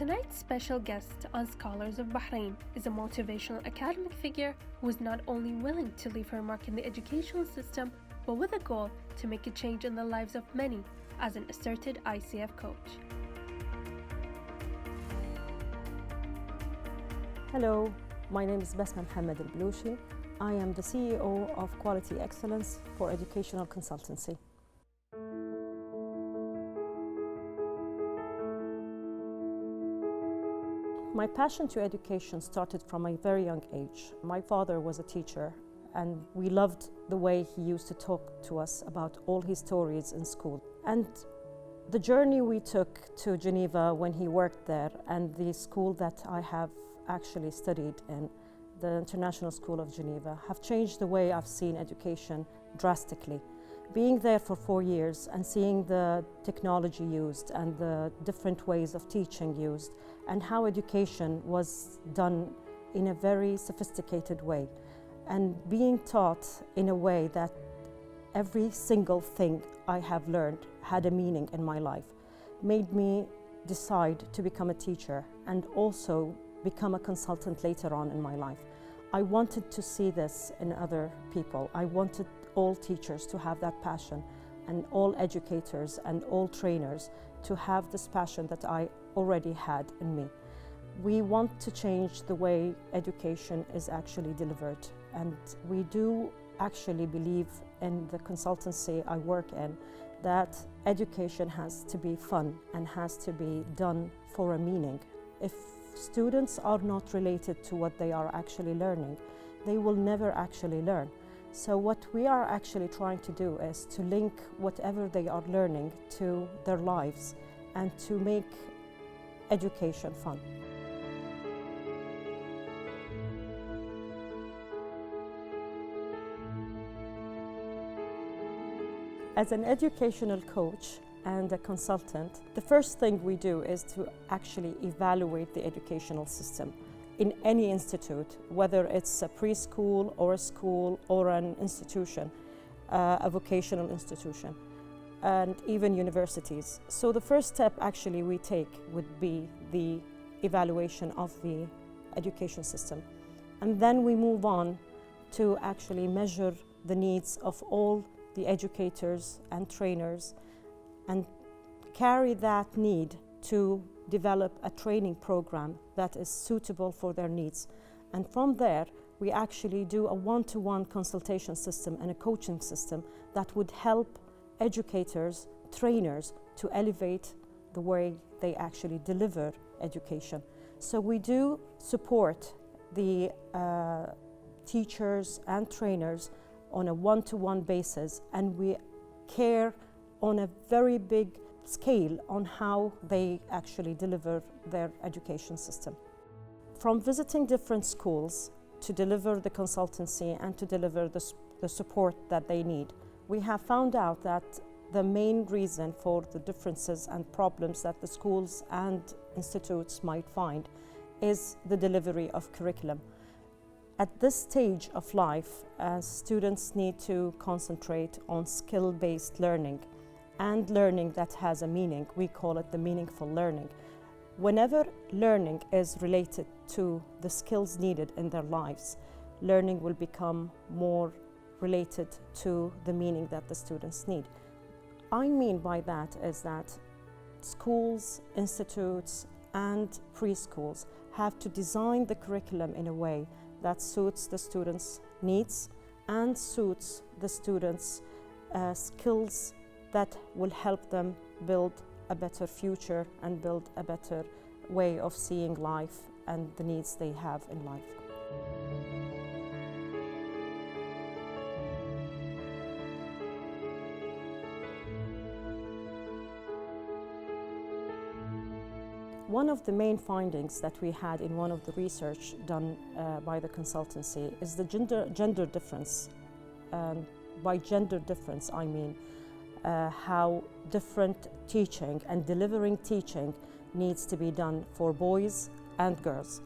Tonight's special guest on Scholars of Bahrain is a motivational academic figure who is not only willing to leave her mark in the educational system, but with a goal to make a change in the lives of many as an asserted ICF coach. Hello, my name is Basma Mohammed Al-Bloushi. I am the CEO of Quality Excellence for Educational Consultancy. My passion to education started from a very young age. My father was a teacher, and we loved the way he used to talk to us about all his stories in school. And the journey we took to Geneva when he worked there, and the school that I have actually studied in, the International School of Geneva, have changed the way I've seen education drastically. Being there for 4 years and seeing the technology used and the different ways of teaching used, and how education was done in a very sophisticated way, and being taught in a way that every single thing I have learned had a meaning in my life, made me decide to become a teacher and also become a consultant later on in my life. I wanted to see this in other people. I wanted all teachers to have that passion, and all educators and all trainers to have this passion that I already had in me. We want to change the way education is actually delivered, and we do actually believe in the consultancy I work in that education has to be fun and has to be done for a meaning. If students are not related to what they are actually learning, they will never actually learn. So what we are actually trying to do is to link whatever they are learning to their lives and to make education fun. As an educational coach and a consultant, the first thing we do is to actually evaluate the educational system in any institute, whether it's a preschool or a school or an institution, a vocational institution, and even universities. So the first step actually we take would be the evaluation of the education system. And then we move on to actually measure the needs of all the educators and trainers and carry that need to develop a training program that is suitable for their needs. And from there, we actually do a one-to-one consultation system and a coaching system that would help educators, trainers to elevate the way they actually deliver education. So we do support the teachers and trainers on a one-to-one basis, and we care on a very big scale on how they actually deliver their education system. From visiting different schools to deliver the consultancy and to deliver the support that they need, we have found out that the main reason for the differences and problems that the schools and institutes might find is the delivery of curriculum. At this stage of life, students need to concentrate on skill-based learning and learning that has a meaning. We call it the meaningful learning. Whenever learning is related to the skills needed in their lives, learning will become more related to the meaning that the students need. I mean by that is that schools, institutes, and preschools have to design the curriculum in a way that suits the students' needs and suits the students' skills that will help them build a better future and build a better way of seeing life and the needs they have in life. One of the main findings that we had in one of the research done by the consultancy is the gender difference. By gender difference, I mean how different teaching and delivering teaching needs to be done for boys and girls.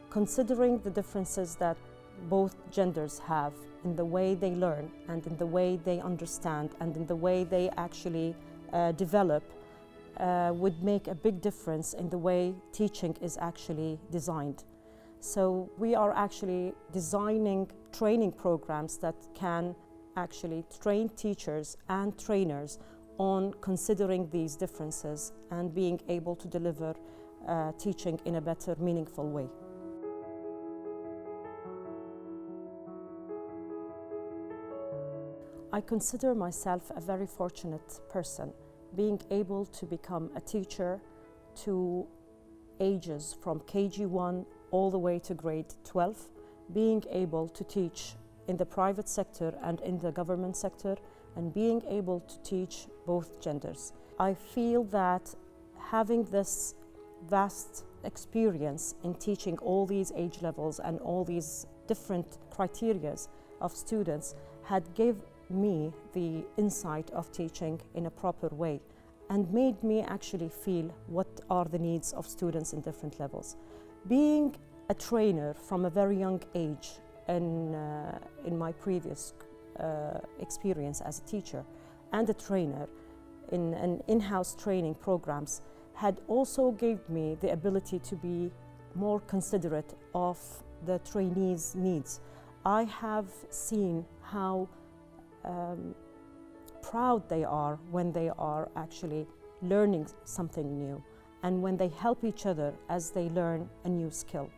Considering the differences that both genders have in the way they learn and in the way they understand and in the way they actually develop, would make a big difference in the way teaching is actually designed. So we are actually designing training programs that can actually train teachers and trainers on considering these differences and being able to deliver teaching in a better, meaningful way. I consider myself a very fortunate person, being able to become a teacher to ages from KG1 all the way to grade 12, being able to teach in the private sector and in the government sector, and being able to teach both genders. I feel that having this vast experience in teaching all these age levels and all these different criteria of students had given me the insight of teaching in a proper way and made me actually feel what are the needs of students in different levels. Being a trainer from a very young age in my previous experience as a teacher and a trainer in an in-house training programs had also gave me the ability to be more considerate of the trainees' needs. I have seen how proud they are when they are actually learning something new and when they help each other as they learn a new skill.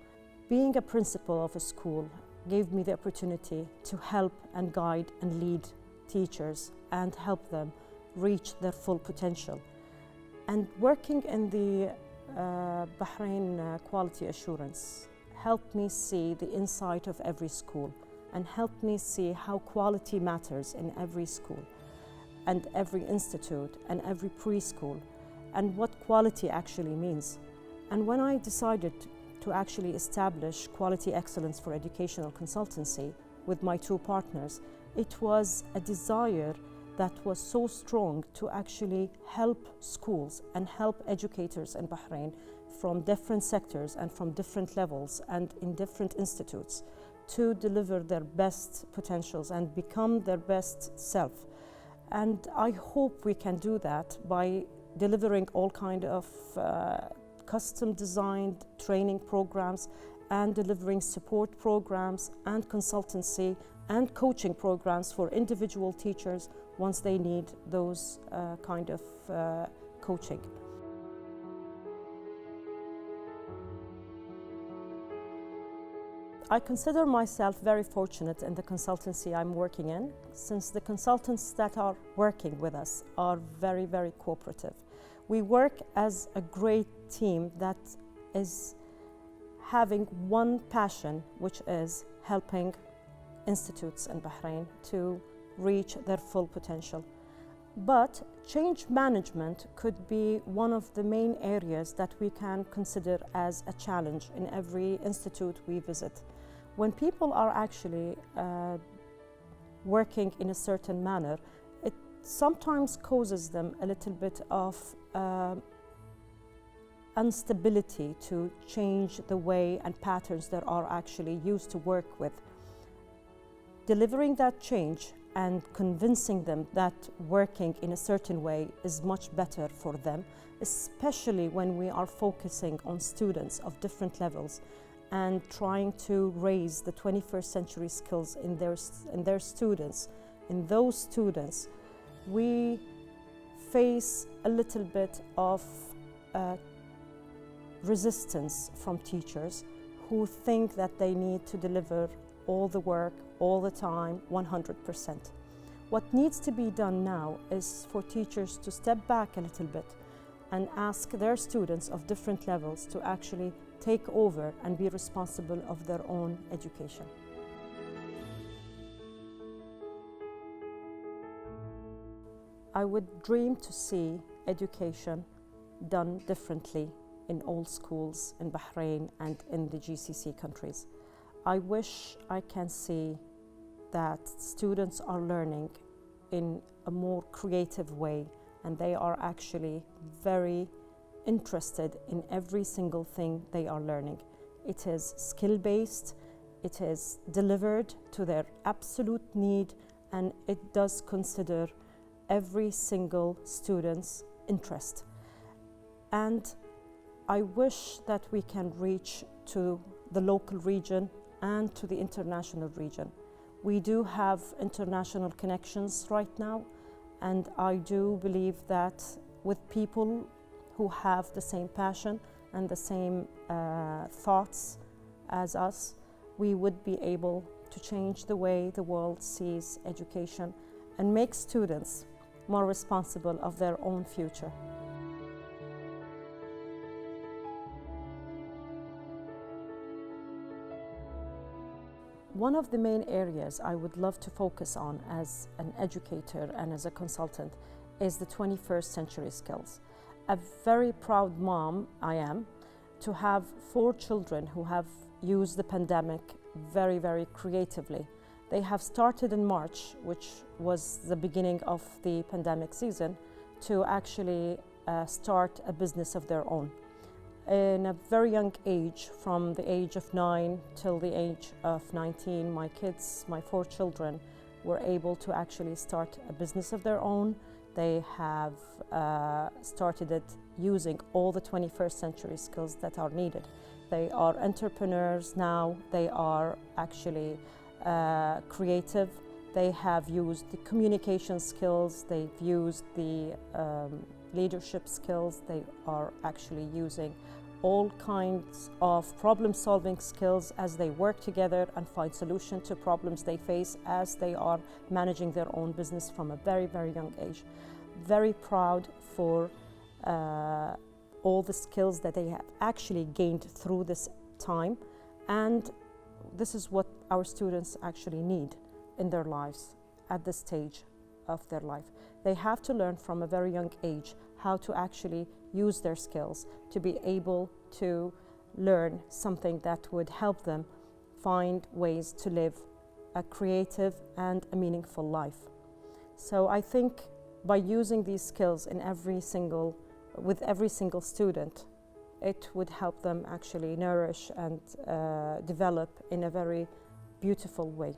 Being a principal of a school gave me the opportunity to help and guide and lead teachers and help them reach their full potential. And working in the Bahrain quality assurance helped me see the inside of every school and helped me see how quality matters in every school and every institute and every preschool and what quality actually means. And when I decided to actually establish quality excellence for educational consultancy with my two partners, it was a desire that was so strong to actually help schools and help educators in Bahrain from different sectors and from different levels and in different institutes to deliver their best potentials and become their best self. And I hope we can do that by delivering all kind of custom designed training programs and delivering support programs and consultancy and coaching programs for individual teachers once they need those kind of coaching. I consider myself very fortunate in the consultancy I'm working in, since the consultants that are working with us are very, very cooperative. We work as a great team that is having one passion, which is helping institutes in Bahrain to reach their full potential. But change management could be one of the main areas that we can consider as a challenge in every institute we visit. When people are actually working in a certain manner, it sometimes causes them a little bit of instability to change the way and patterns that are actually used to work with. Delivering that change and convincing them that working in a certain way is much better for them, especially when we are focusing on students of different levels and trying to raise the 21st century skills in their students. In those students, we face a little bit of resistance from teachers who think that they need to deliver all the work, all the time, 100%. What needs to be done now is for teachers to step back a little bit and ask their students of different levels to actually take over and be responsible of their own education. I would dream to see education done differently in all schools in Bahrain and in the GCC countries. I wish I can see that students are learning in a more creative way and they are actually very interested in every single thing they are learning. It is skill-based, it is delivered to their absolute need, and it does consider every single student's interest. And I wish that we can reach to the local region and to the international region. We do have international connections right now, and I do believe that with people who have the same passion and the same thoughts as us, we would be able to change the way the world sees education and make students more responsible of their own future. One of the main areas I would love to focus on as an educator and as a consultant is the 21st century skills. A very proud mom I am to have 4 children who have used the pandemic very, very creatively. They have started in March, which was the beginning of the pandemic season, to actually start a business of their own. In a very young age, from the age of 9 till the age of 19, my kids, my 4 children, were able to actually start a business of their own. They have started it using all the 21st century skills that are needed. They are entrepreneurs now, they are actually creative, they have used the communication skills, they've used the leadership skills, they are actually using all kinds of problem-solving skills as they work together and find solutions to problems they face as they are managing their own business from a very, very young age. Very proud for all the skills that they have actually gained through this time, and this is what our students actually need in their lives at this stage of their life. They have to learn from a very young age how to actually use their skills to be able to learn something that would help them find ways to live a creative and a meaningful life. So I think by using these skills with every single student, it would help them actually nourish and develop in a very beautiful way.